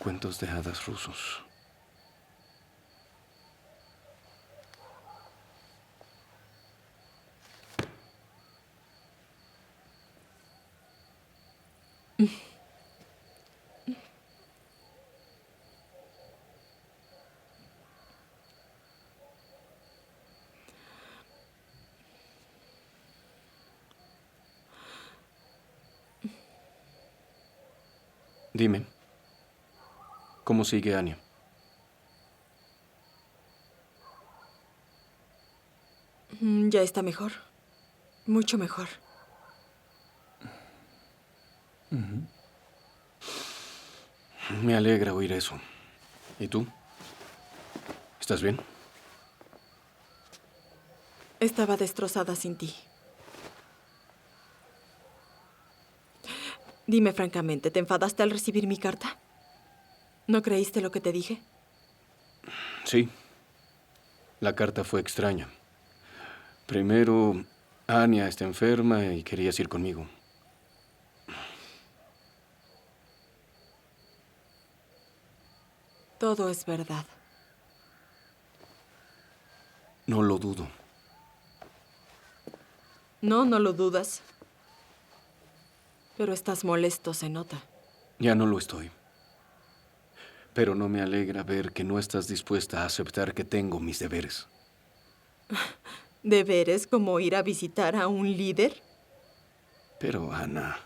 cuentos de hadas rusos. Dime, ¿cómo sigue Anya? Ya está mejor. Mucho mejor. Me alegra oír eso. ¿Y tú? ¿Estás bien? Estaba destrozada sin ti. Dime francamente, ¿te enfadaste al recibir mi carta? ¿No creíste lo que te dije? Sí. La carta fue extraña. Primero, Anya está enferma y querías ir conmigo. Todo es verdad. No lo dudo. No, no lo dudas. Pero estás molesto, se nota. Ya no lo estoy. Pero no me alegra ver que no estás dispuesta a aceptar que tengo mis deberes. ¿Deberes como ir a visitar a un líder? Pero, Ana...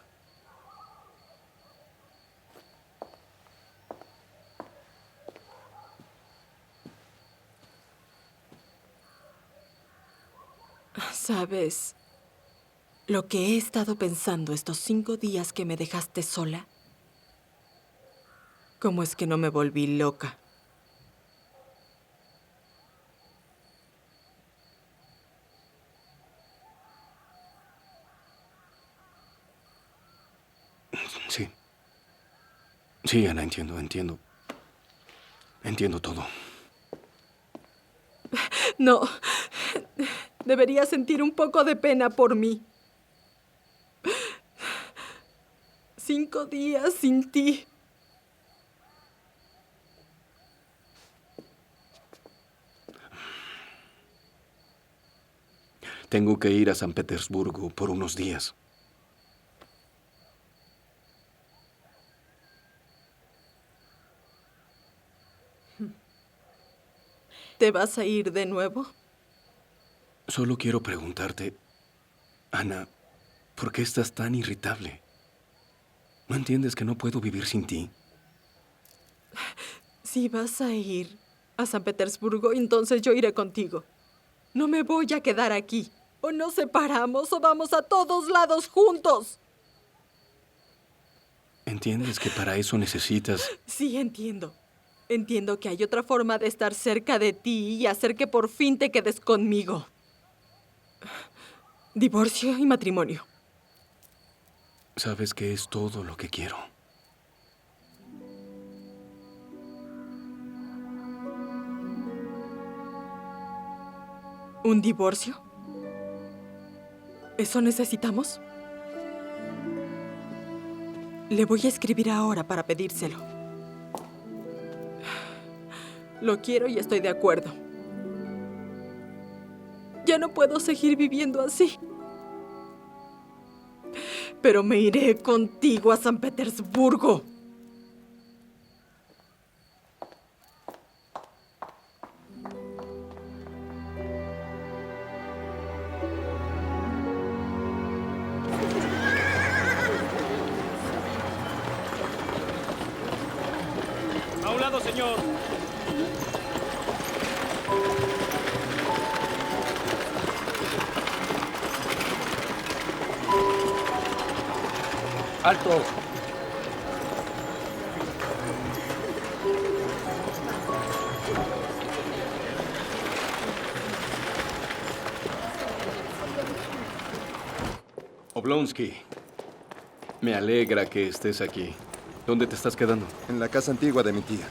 ¿Sabes lo que he estado pensando estos 5 días que me dejaste sola? ¿Cómo es que no me volví loca? Sí. Sí, Ana, entiendo. Entiendo todo. No. Deberías sentir un poco de pena por mí. 5 días sin ti. Tengo que ir a San Petersburgo por unos días. ¿Te vas a ir de nuevo? Solo quiero preguntarte, Ana, ¿por qué estás tan irritable? ¿No entiendes que no puedo vivir sin ti? Si vas a ir a San Petersburgo, entonces yo iré contigo. No me voy a quedar aquí. O nos separamos o vamos a todos lados juntos. ¿Entiendes que para eso necesitas... Sí, entiendo. Entiendo que hay otra forma de estar cerca de ti y hacer que por fin te quedes conmigo. Divorcio y matrimonio. Sabes que es todo lo que quiero. ¿Un divorcio? ¿Eso necesitamos? Le voy a escribir ahora para pedírselo. Lo quiero y estoy de acuerdo. Ya no puedo seguir viviendo así. Pero me iré contigo a San Petersburgo. A un lado, señor. ¡Alto! Oblonsky, me alegra que estés aquí. ¿Dónde te estás quedando? En la casa antigua de mi tía.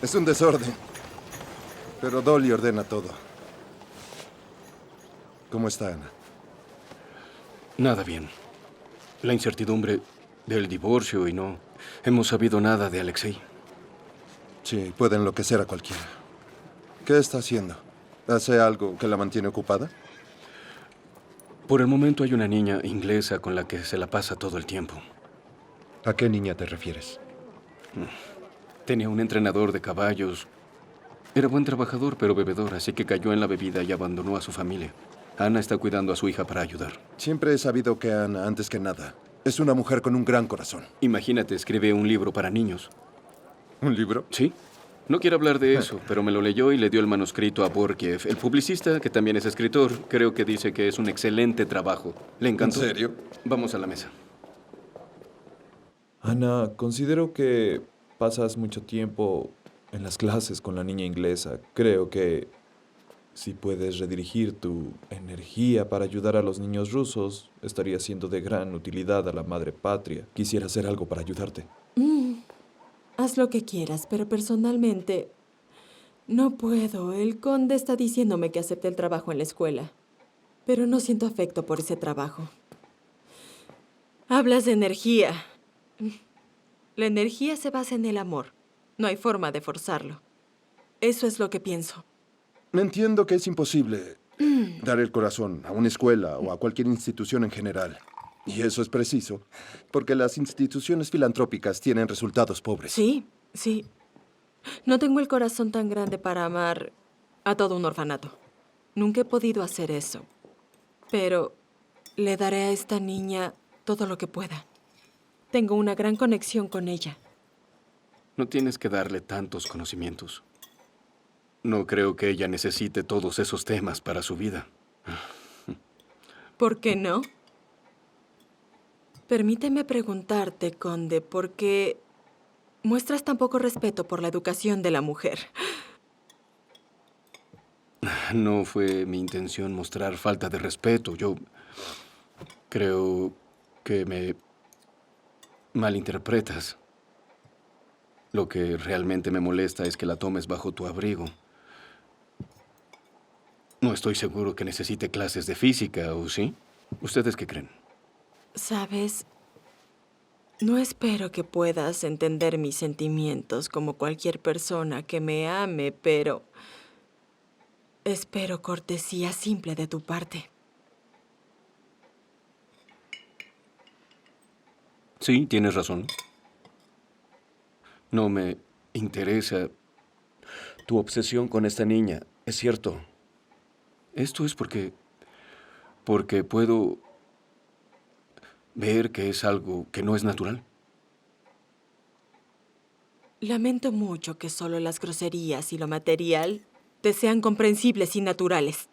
Es un desorden. Pero Dolly ordena todo. ¿Cómo está Ana? Nada bien. La incertidumbre del divorcio y no hemos sabido nada de Alexei. Sí, puede enloquecer a cualquiera. ¿Qué está haciendo? ¿Hace algo que la mantiene ocupada? Por el momento hay una niña inglesa con la que se la pasa todo el tiempo. ¿A qué niña te refieres? Tenía un entrenador de caballos. Era buen trabajador, pero bebedor, así que cayó en la bebida y abandonó a su familia. Ana está cuidando a su hija para ayudar. Siempre he sabido que Ana, antes que nada, es una mujer con un gran corazón. Imagínate, escribe un libro para niños. ¿Un libro? Sí. No quiero hablar de eso, pero me lo leyó y le dio el manuscrito a Borkiev. El publicista, que también es escritor, creo que dice que es un excelente trabajo. ¿Le encantó? ¿En serio? Vamos a la mesa. Ana, considero que pasas mucho tiempo en las clases con la niña inglesa. Creo que si puedes redirigir tu energía para ayudar a los niños rusos, estaría siendo de gran utilidad a la madre patria. Quisiera hacer algo para ayudarte. Haz lo que quieras, pero personalmente no puedo. El conde está diciéndome que acepte el trabajo en la escuela, pero no siento afecto por ese trabajo. Hablas de energía. La energía se basa en el amor. No hay forma de forzarlo. Eso es lo que pienso. Entiendo que es imposible dar el corazón a una escuela o a cualquier institución en general. Y eso es preciso, porque las instituciones filantrópicas tienen resultados pobres. Sí, sí. No tengo el corazón tan grande para amar a todo un orfanato. Nunca he podido hacer eso. Pero le daré a esta niña todo lo que pueda. Tengo una gran conexión con ella. No tienes que darle tantos conocimientos. No creo que ella necesite todos esos temas para su vida. ¿Por qué no? Permíteme preguntarte, conde, ¿por qué muestras tan poco respeto por la educación de la mujer? No fue mi intención mostrar falta de respeto. Yo creo que me malinterpretas. Lo que realmente me molesta es que la tomes bajo tu abrigo. No estoy seguro que necesite clases de física, ¿o sí? ¿Ustedes qué creen? ¿Sabes? No espero que puedas entender mis sentimientos como cualquier persona que me ame, pero espero cortesía simple de tu parte. Sí, tienes razón. No me interesa tu obsesión con esta niña, es cierto. Esto es porque puedo ver que es algo que no es natural. Lamento mucho que solo las groserías y lo material te sean comprensibles y naturales.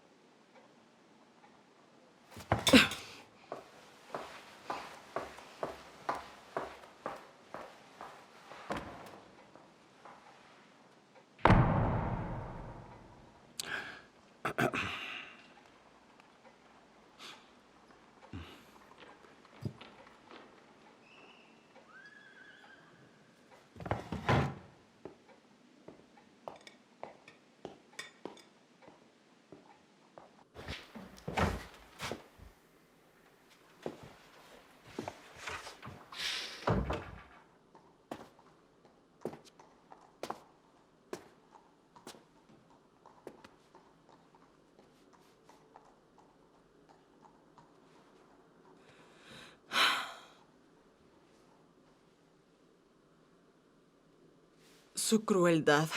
Su crueldad.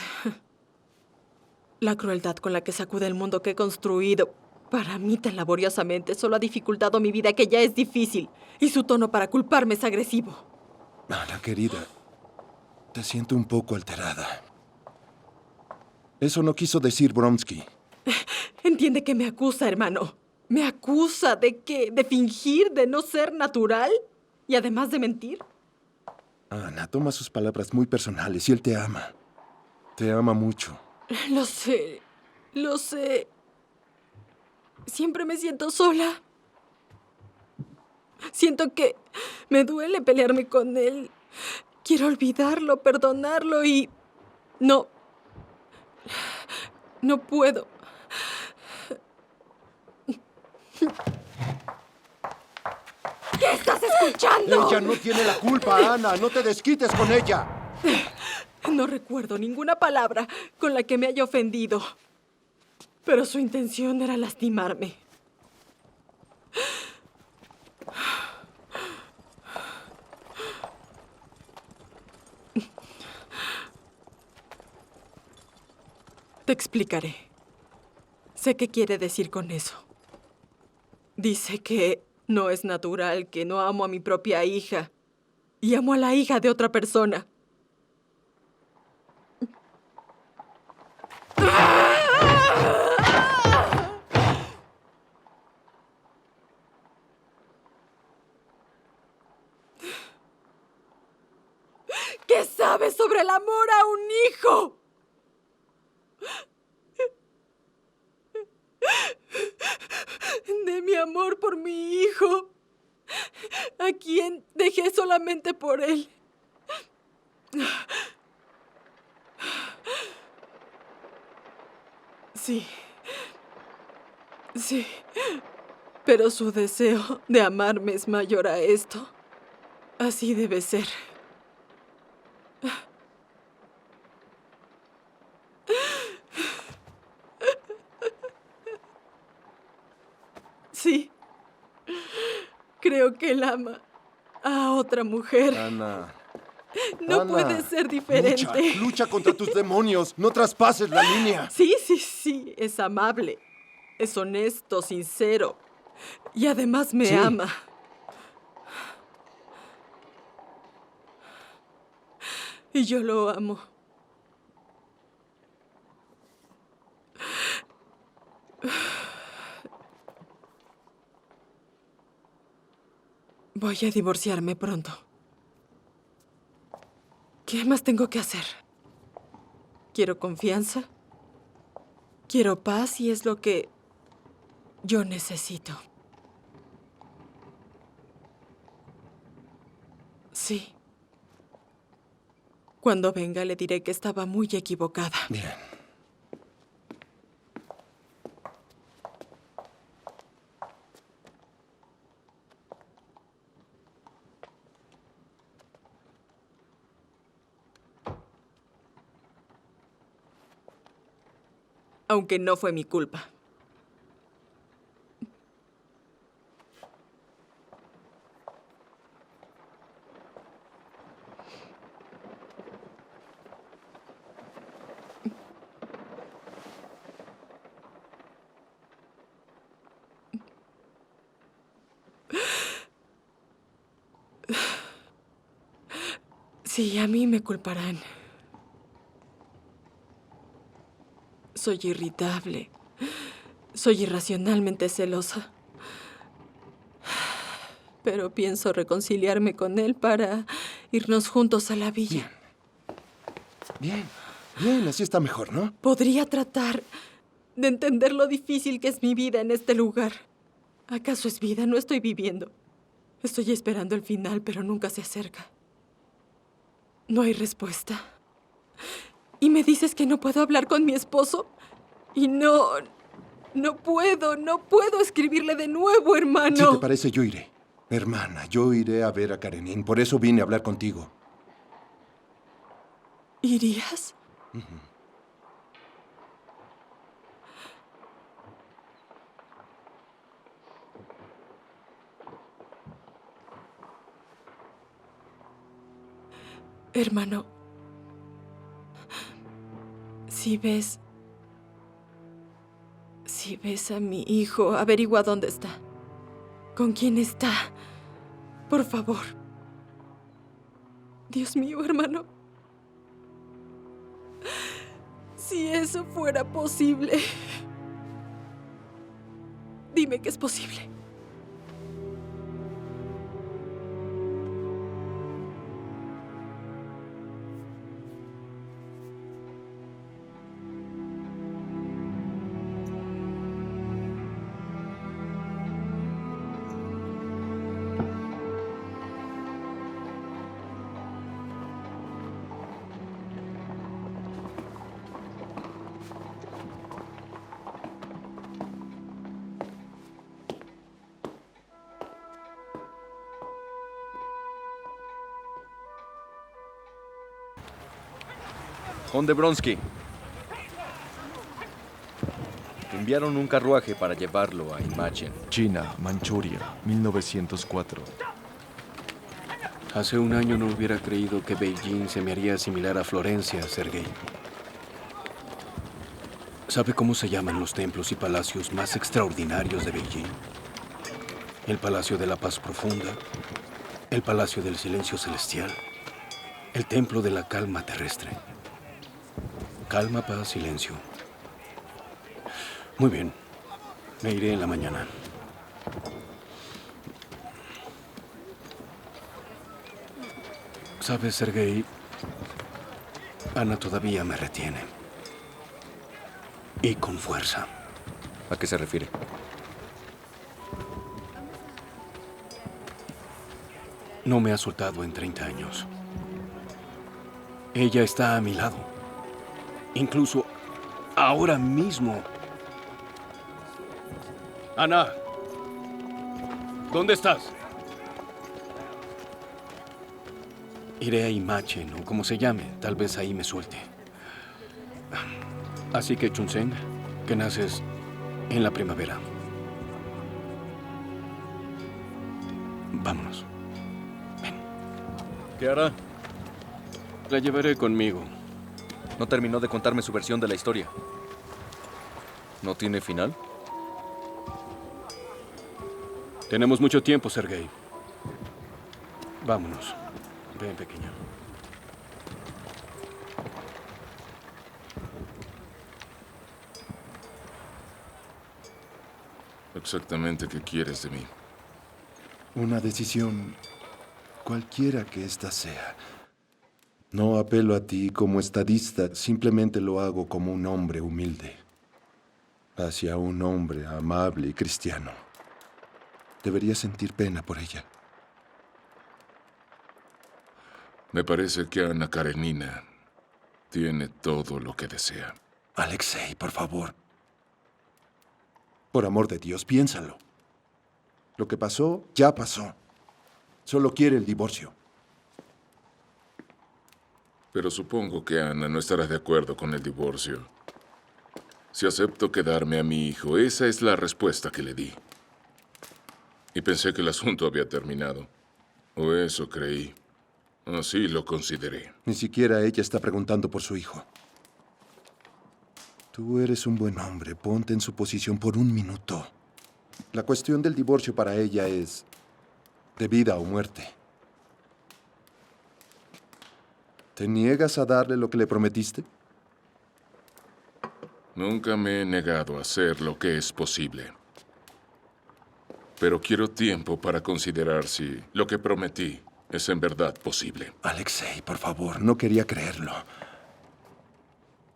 La crueldad con la que sacude el mundo que he construido para mí tan laboriosamente solo ha dificultado mi vida, que ya es difícil. Y su tono para culparme es agresivo. Ana, querida, te siento un poco alterada. Eso no quiso decir Bronsky. Entiende que me acusa, hermano. Me acusa ¿de qué? ¿De fingir? ¿De no ser natural? ¿Y además de mentir? Ana, toma sus palabras muy personales y él te ama. Te ama mucho. Lo sé. Lo sé. Siempre me siento sola. Siento que me duele pelearme con él. Quiero olvidarlo, perdonarlo y... No. No puedo. ¿Qué estás escuchando? Ella no tiene la culpa, Ana. No te desquites con ella. No recuerdo ninguna palabra con la que me haya ofendido. Pero su intención era lastimarme. Te explicaré. Sé qué quiere decir con eso. Dice que no es natural, que no amo a mi propia hija. Y amo a la hija de otra persona. ¿Qué sabes sobre el amor a un hijo? De mi amor por mi hijo, a quien dejé solamente por él. Sí, sí, pero su deseo de amarme es mayor a esto. Así debe ser. Sí, creo que él ama a otra mujer. Ana. No Ana, puede ser diferente. Lucha contra tus demonios. No traspases la línea. Sí, sí, sí, es amable. Es honesto, sincero. Y además me Sí. ama. Y yo lo amo. Voy a divorciarme pronto. ¿Qué más tengo que hacer? Quiero confianza. Quiero paz y es lo que yo necesito. Sí. Cuando venga le diré que estaba muy equivocada. Bien. Aunque no fue mi culpa. Sí, a mí me culparán. Soy irritable. Soy irracionalmente celosa. Pero pienso reconciliarme con él para irnos juntos a la villa. Bien. Bien, así está mejor, ¿no? Podría tratar de entender lo difícil que es mi vida en este lugar. ¿Acaso es vida? No estoy viviendo. Estoy esperando el final, pero nunca se acerca. No hay respuesta. ¿Y me dices que no puedo hablar con mi esposo? Y no puedo escribirle de nuevo, hermano. Si te parece, yo iré. Hermana, yo iré a ver a Karenin. Por eso vine a hablar contigo. ¿Irías? Hermano, si ves a mi hijo, averigua dónde está. ¿Con quién está? Por favor. Dios mío, hermano. Si eso fuera posible. Dime que es posible. Conde Bronsky. Enviaron un carruaje para llevarlo a Imagen. China, Manchuria, 1904. Hace un año no hubiera creído que Beijing se me haría similar a Florencia, Sergei. ¿Sabe cómo se llaman los templos y palacios más extraordinarios de Beijing? El Palacio de la Paz Profunda, el Palacio del Silencio Celestial, el Templo de la Calma Terrestre. Calma, paz, silencio. Muy bien, me iré en la mañana. ¿Sabes, Sergei? Ana todavía me retiene. Y con fuerza. ¿A qué se refiere? No me ha soltado en 30 años. Ella está a mi lado. Incluso ahora mismo. Ana, ¿dónde estás? Iré a Imagen, o como se llame. Tal vez ahí me suelte. Así que, Chunsen, que naces en la primavera. Vámonos. Ven. ¿Qué hará? La llevaré conmigo. No terminó de contarme su versión de la historia. ¿No tiene final? Tenemos mucho tiempo, Sergei. Vámonos. Ven, pequeño. Exactamente qué quieres de mí. Una decisión, cualquiera que ésta sea. No apelo a ti como estadista, simplemente lo hago como un hombre humilde. Hacia un hombre amable y cristiano. Deberías sentir pena por ella. Me parece que Ana Karenina tiene todo lo que desea. Alexei, por favor. Por amor de Dios, piénsalo. Lo que pasó, ya pasó. Solo quiere el divorcio. Pero supongo que Ana no estará de acuerdo con el divorcio. Si acepto quedarme a mi hijo, esa es la respuesta que le di. Y pensé que el asunto había terminado. O eso creí. Así lo consideré. Ni siquiera ella está preguntando por su hijo. Tú eres un buen hombre. Ponte en su posición por un minuto. La cuestión del divorcio para ella es de vida o muerte. ¿Te niegas a darle lo que le prometiste? Nunca me he negado a hacer lo que es posible. Pero quiero tiempo para considerar si lo que prometí es en verdad posible. Alexei, por favor, no quería creerlo.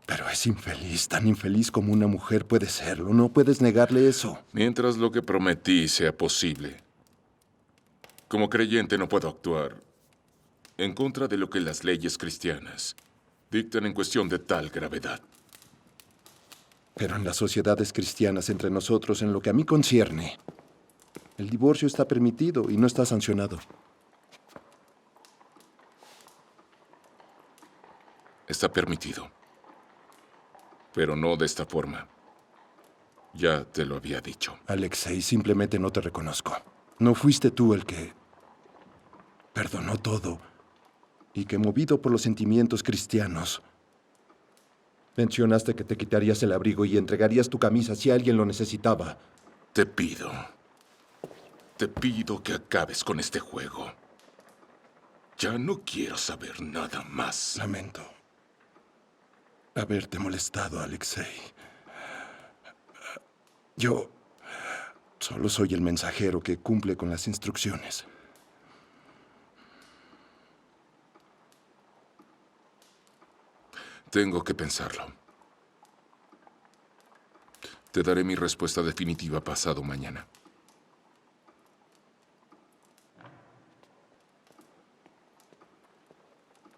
Pero es infeliz, tan infeliz como una mujer puede serlo. No puedes negarle eso. Mientras lo que prometí sea posible. Como creyente no puedo actuar en contra de lo que las leyes cristianas dictan en cuestión de tal gravedad. Pero en las sociedades cristianas entre nosotros, en lo que a mí concierne, el divorcio está permitido y no está sancionado. Está permitido. Pero no de esta forma. Ya te lo había dicho. Alexei, simplemente no te reconozco. No fuiste tú el que perdonó todo y que, movido por los sentimientos cristianos, mencionaste que te quitarías el abrigo y entregarías tu camisa si alguien lo necesitaba. Te pido que acabes con este juego. Ya no quiero saber nada más. Lamento haberte molestado, Alexei. Yo solo soy el mensajero que cumple con las instrucciones. Tengo que pensarlo. Te daré mi respuesta definitiva pasado mañana.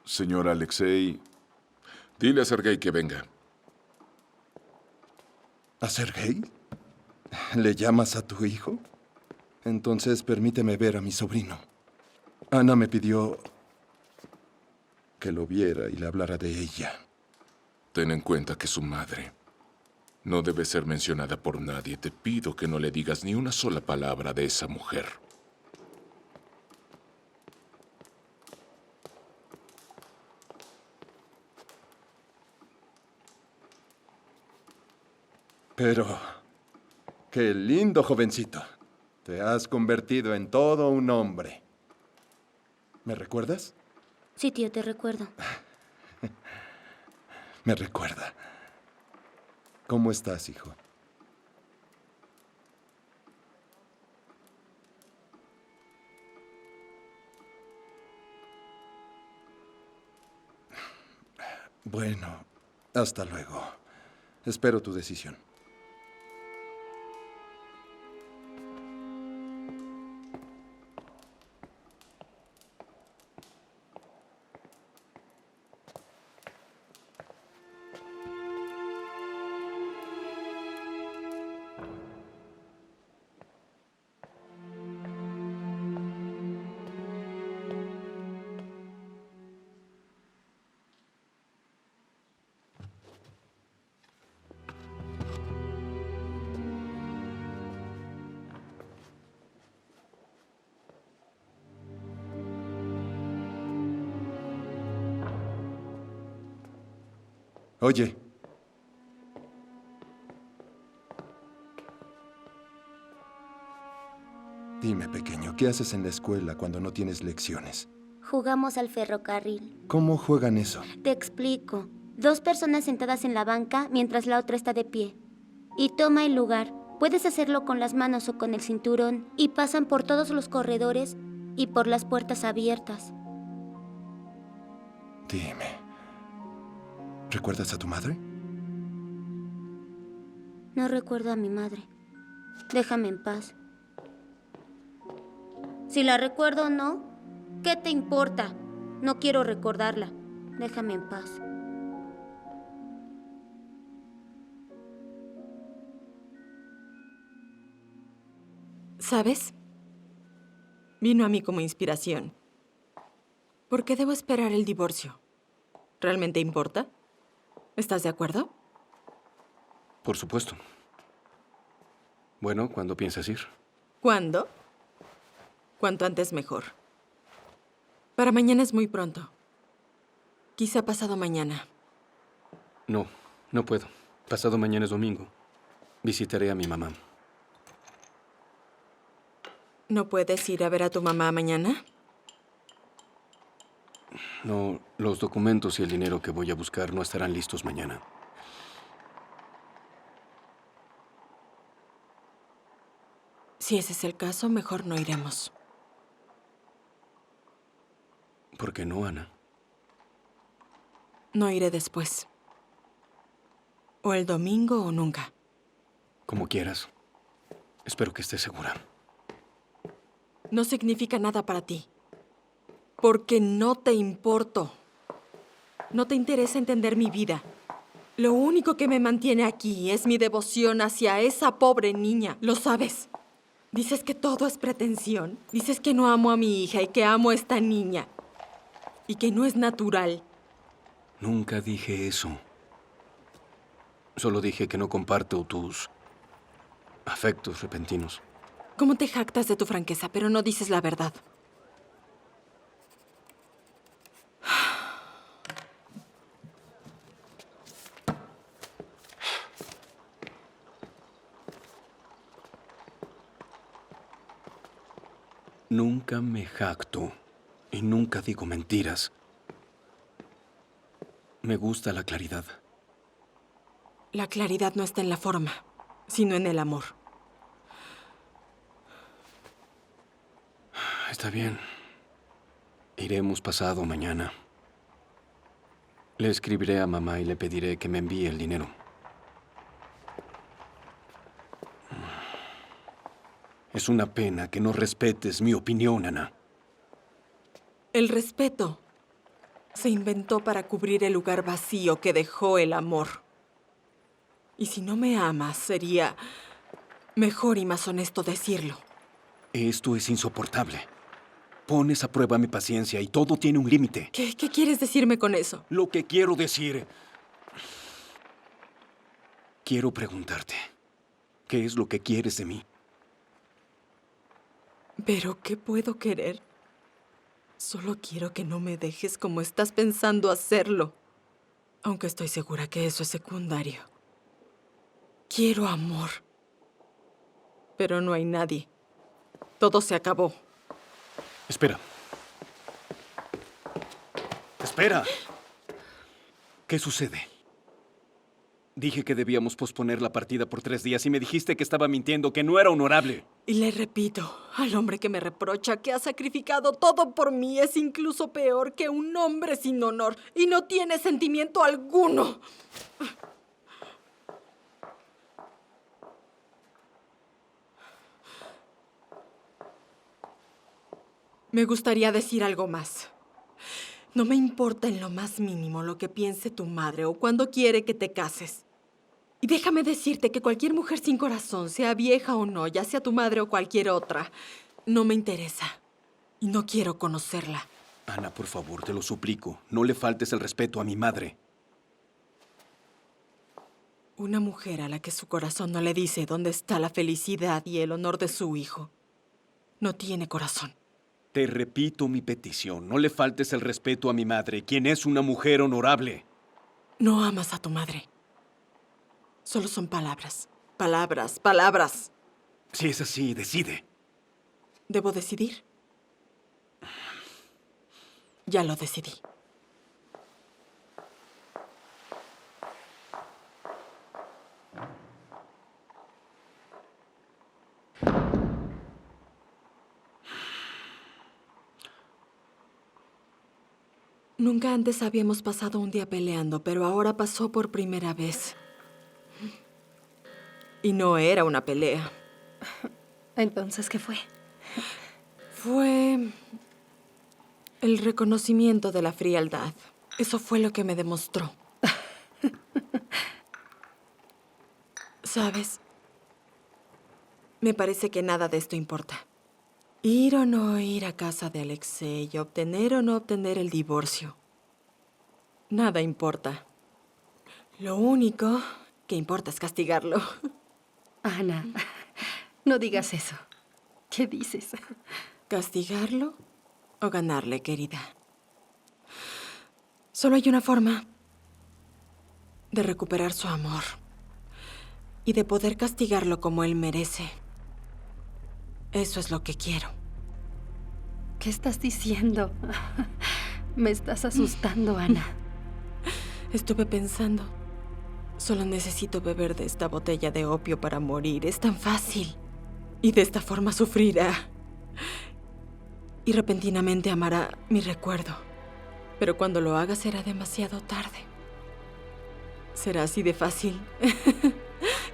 Señor Alexei, Dile a Sergei que venga. ¿A Sergei? ¿Le llamas a tu hijo? Entonces permíteme ver a mi sobrino. Ana me pidió que lo viera y le hablara de ella. ten en cuenta que su madre no debe ser mencionada por nadie. Te pido que no le digas ni una sola palabra de esa mujer. Pero, qué lindo, jovencito. Te has convertido en todo un hombre. ¿Me recuerdas? Sí, tío, te recuerdo. Me recuerda. ¿Cómo estás, hijo? Bueno, hasta luego. Espero tu decisión. Oye. Dime, pequeño, ¿qué haces en la escuela cuando no tienes lecciones? Jugamos al ferrocarril. ¿Cómo juegan eso? Te explico. 2 personas sentadas en la banca mientras la otra está de pie. Y toma el lugar. Puedes hacerlo con las manos o con el cinturón. Y pasan por todos los corredores y por las puertas abiertas. Dime. ¿Recuerdas a tu madre? No recuerdo a mi madre. Déjame en paz. Si la recuerdo o no, ¿qué te importa? No quiero recordarla. Déjame en paz. ¿Sabes? Vino a mí como inspiración. ¿Por qué debo esperar el divorcio? ¿Realmente importa? ¿Estás de acuerdo? Por supuesto. Bueno, ¿cuándo piensas ir? ¿Cuándo? Cuanto antes mejor. Para mañana es muy pronto. Quizá pasado mañana. No, no puedo. Pasado mañana es domingo. Visitaré a mi mamá. ¿No puedes ir a ver a tu mamá mañana? No, los documentos y el dinero que voy a buscar no estarán listos mañana. Si ese es el caso, mejor no iremos. ¿Por qué no, Ana? No iré después. O el domingo o nunca. Como quieras. Espero que estés segura. No significa nada para ti. Porque no te importo. No te interesa entender mi vida. Lo único que me mantiene aquí es mi devoción hacia esa pobre niña. Lo sabes. Dices que todo es pretensión. Dices que no amo a mi hija y que amo a esta niña. Y que no es natural. Nunca dije eso. Solo dije que no comparto tus afectos repentinos. ¿Cómo te jactas de tu franqueza, pero no dices la verdad? Nunca me jacto y nunca digo mentiras. Me gusta la claridad. La claridad no está en la forma, sino en el amor. Está bien. Iremos pasado mañana. Le escribiré a mamá y le pediré que me envíe el dinero. Es una pena que no respetes mi opinión, Ana. El respeto se inventó para cubrir el lugar vacío que dejó el amor. Y si no me amas, sería mejor y más honesto decirlo. Esto es insoportable. Pones a prueba mi paciencia y todo tiene un límite. ¿Qué quieres decirme con eso? Lo que quiero decir quiero preguntarte, ¿qué es lo que quieres de mí? ¿Pero qué puedo querer? Solo quiero que no me dejes como estás pensando hacerlo. Aunque estoy segura que eso es secundario. Quiero amor. Pero no hay nadie. Todo se acabó. Espera. ¡Espera! ¿Qué sucede? Dije que debíamos posponer la partida por 3 días y me dijiste que estaba mintiendo, que no era honorable. Y le repito, al hombre que me reprocha que ha sacrificado todo por mí es incluso peor que un hombre sin honor y no tiene sentimiento alguno. Me gustaría decir algo más. No me importa en lo más mínimo lo que piense tu madre o cuándo quiere que te cases. Y déjame decirte que cualquier mujer sin corazón, sea vieja o no, ya sea tu madre o cualquier otra, no me interesa. Y no quiero conocerla. Ana, por favor, te lo suplico. No le faltes el respeto a mi madre. Una mujer a la que su corazón no le dice dónde está la felicidad y el honor de su hijo, no tiene corazón. Te repito mi petición. No le faltes el respeto a mi madre, quien es una mujer honorable. No amas a tu madre. Solo son palabras. Palabras, palabras. Si es así, decide. ¿Debo decidir? Ya lo decidí. Nunca antes habíamos pasado un día peleando, pero ahora pasó por primera vez. Y no era una pelea. Entonces, ¿qué fue? Fue el reconocimiento de la frialdad. Eso fue lo que me demostró. ¿Sabes? Me parece que nada de esto importa. Ir o no ir a casa de Alexei, obtener o no obtener el divorcio. Nada importa. Lo único que importa es castigarlo. Ana, no digas eso. ¿Qué dices? ¿Castigarlo o ganarle, querida? Solo hay una forma de recuperar su amor y de poder castigarlo como él merece. Eso es lo que quiero. ¿Qué estás diciendo? Me estás asustando, Ana. Estuve pensando. Solo necesito beber de esta botella de opio para morir. Es tan fácil. Y de esta forma sufrirá. Y repentinamente amará mi recuerdo. Pero cuando lo haga será demasiado tarde. Será así de fácil.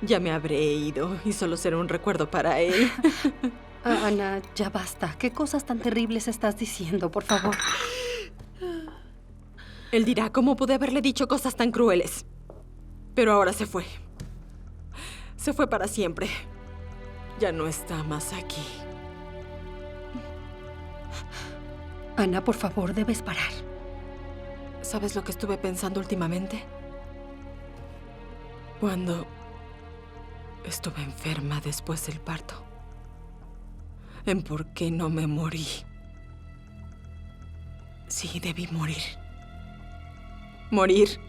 Ya me habré ido y solo será un recuerdo para él. Ana, ya basta. ¿Qué cosas tan terribles estás diciendo, por favor? Él dirá cómo pude haberle dicho cosas tan crueles. Pero ahora se fue. Se fue para siempre. Ya no está más aquí. Ana, por favor, debes parar. ¿Sabes lo que estuve pensando últimamente? Cuando estuve enferma después del parto. En por qué no me morí. Sí, debí morir. Morir.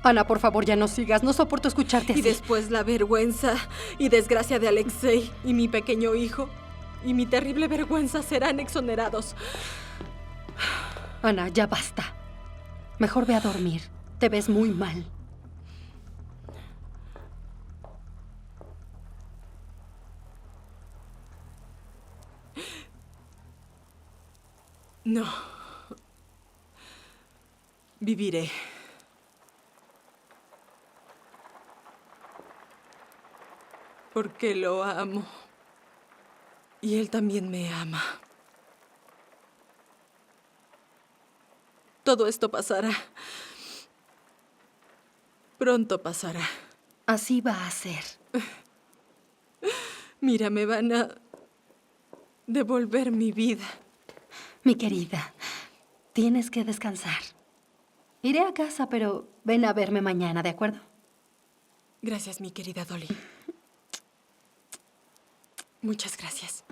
Ana, por favor, ya no sigas. No soporto escucharte así. Y después la vergüenza y desgracia de Alexei y mi pequeño hijo. Y mi terrible vergüenza serán exonerados. Ana, ya basta. Mejor ve a dormir. Te ves muy mal. No. Viviré. Porque lo amo. Y él también me ama. Todo esto pasará. Pronto pasará. Así va a ser. Mira, me van a devolver mi vida. Mi querida, tienes que descansar. Iré a casa, pero ven a verme mañana, ¿de acuerdo? Gracias, mi querida Dolly. Muchas gracias.